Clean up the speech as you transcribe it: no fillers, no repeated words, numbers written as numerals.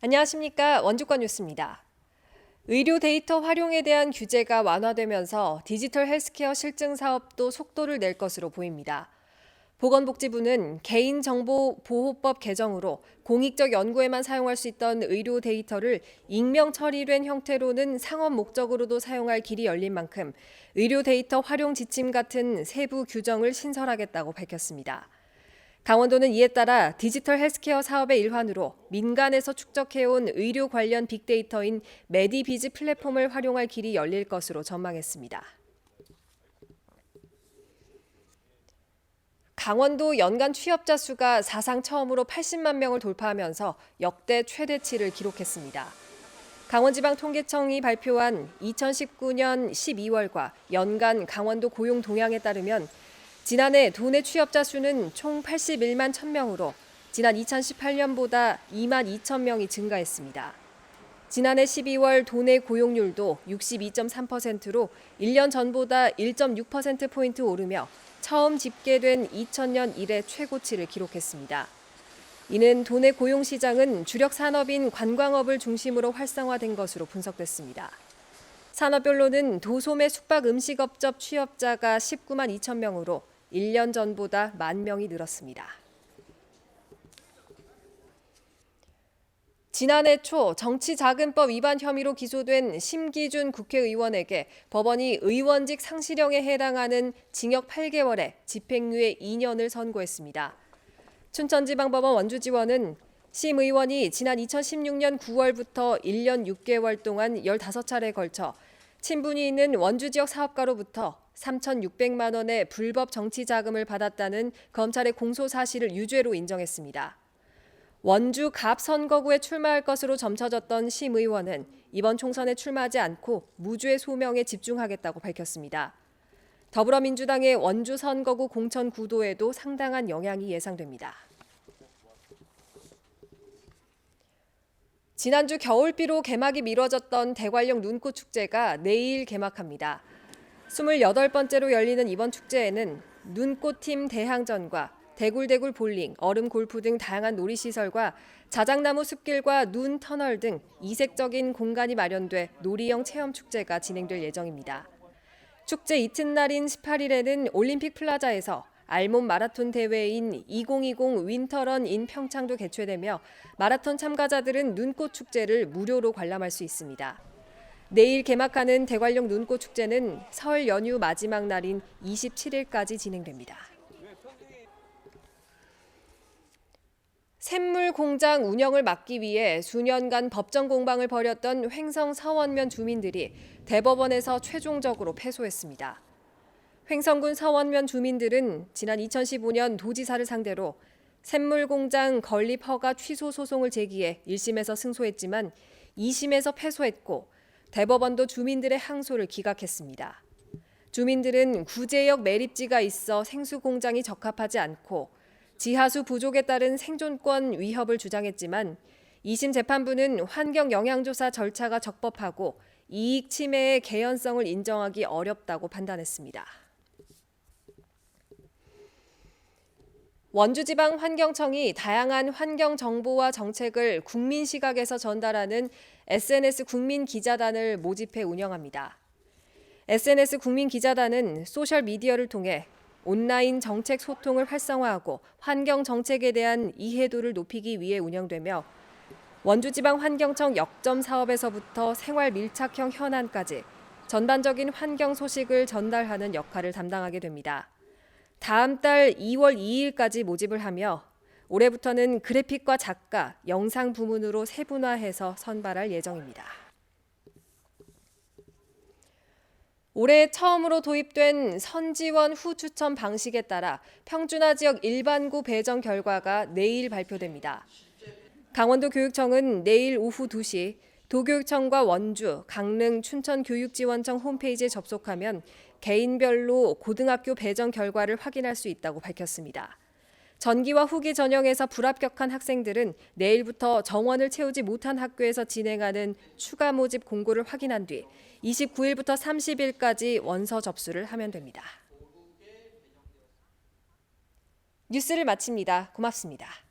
안녕하십니까. 원주권 뉴스입니다. 의료 데이터 활용에 대한 규제가 완화되면서 디지털 헬스케어 실증 사업도 속도를 낼 것으로 보입니다. 보건복지부는 개인정보보호법 개정으로 공익적 연구에만 사용할 수 있던 의료 데이터를 익명 처리된 형태로는 상업 목적으로도 사용할 길이 열린 만큼 의료 데이터 활용 지침 같은 세부 규정을 신설하겠다고 밝혔습니다. 강원도는 이에 따라 디지털 헬스케어 사업의 일환으로 민간에서 축적해온 의료 관련 빅데이터인 메디비즈 플랫폼을 활용할 길이 열릴 것으로 전망했습니다. 강원도 연간 취업자 수가 사상 처음으로 80만 명을 돌파하면서 역대 최대치를 기록했습니다. 강원지방통계청이 발표한 2019년 12월과 연간 강원도 고용 동향에 따르면 지난해 도내 취업자 수는 총 81만 1,000명으로 지난 2018년보다 2만 2천 명이 증가했습니다. 지난해 12월 도내 고용률도 62.3%로 1년 전보다 1.6%포인트 오르며 처음 집계된 2000년 이래 최고치를 기록했습니다. 이는 도내 고용시장은 주력 산업인 관광업을 중심으로 활성화된 것으로 분석됐습니다. 산업별로는 도소매 숙박 음식업접 취업자가 19만 2천 명으로 1년 전보다 1만 명이 늘었습니다. 지난해 초 정치자금법 위반 혐의로 기소된 심기준 국회의원에게 법원이 의원직 상실형에 해당하는 징역 8개월에 집행유예 2년을 선고했습니다. 춘천지방법원 원주지원은 심 의원이 지난 2016년 9월부터 1년 6개월 동안 15차례에 걸쳐 친분이 있는 원주 지역 사업가로부터 3,600만 원의 불법 정치 자금을 받았다는 검찰의 공소 사실을 유죄로 인정했습니다. 원주 갑 선거구에 출마할 것으로 점쳐졌던 심 의원은 이번 총선에 출마하지 않고 무죄 소명에 집중하겠다고 밝혔습니다. 더불어민주당의 원주 선거구 공천 구도에도 상당한 영향이 예상됩니다. 지난주 겨울비로 개막이 미뤄졌던 대관령 눈꽃 축제가 내일 개막합니다. 28번째로 열리는 이번 축제에는 눈꽃팀 대항전과 대굴대굴 볼링, 얼음 골프 등 다양한 놀이시설과 자작나무 숲길과 눈 터널 등 이색적인 공간이 마련돼 놀이형 체험축제가 진행될 예정입니다. 축제 이튿날인 18일에는 올림픽 플라자에서 알몸 마라톤 대회인 2020 윈터런 인 평창도 개최되며 마라톤 참가자들은 눈꽃 축제를 무료로 관람할 수 있습니다. 내일 개막하는 대관령 눈꽃 축제는 설 연휴 마지막 날인 27일까지 진행됩니다. 샘물 공장 운영을 막기 위해 수년간 법정 공방을 벌였던 횡성 서원면 주민들이 대법원에서 최종적으로 패소했습니다. 횡성군 서원면 주민들은 지난 2015년 도지사를 상대로 샘물 공장 건립 허가 취소 소송을 제기해 1심에서 승소했지만 2심에서 패소했고 대법원도 주민들의 항소를 기각했습니다. 주민들은 구제역 매립지가 있어 생수 공장이 적합하지 않고 지하수 부족에 따른 생존권 위협을 주장했지만 2심 재판부는 환경 영향조사 절차가 적법하고 이익 침해의 개연성을 인정하기 어렵다고 판단했습니다. 원주지방환경청이 다양한 환경 정보와 정책을 국민 시각에서 전달하는 SNS 국민기자단을 모집해 운영합니다. SNS 국민기자단은 소셜미디어를 통해 온라인 정책 소통을 활성화하고 환경 정책에 대한 이해도를 높이기 위해 운영되며 원주지방환경청 역점 사업에서부터 생활 밀착형 현안까지 전반적인 환경 소식을 전달하는 역할을 담당하게 됩니다. 다음 달 2월 2일까지 모집을 하며 올해부터는 그래픽과 작가, 영상 부문으로 세분화해서 선발할 예정입니다. 올해 처음으로 도입된 선지원 후 추천 방식에 따라 평준화 지역 일반고 배정 결과가 내일 발표됩니다. 강원도 교육청은 내일 오후 2시 도교육청과 원주, 강릉, 춘천교육지원청 홈페이지에 접속하면 개인별로 고등학교 배정 결과를 확인할 수 있다고 밝혔습니다. 전기와 후기 전형에서 불합격한 학생들은 내일부터 정원을 채우지 못한 학교에서 진행하는 추가 모집 공고를 확인한 뒤 29일부터 30일까지 원서 접수를 하면 됩니다. 뉴스를 마칩니다. 고맙습니다.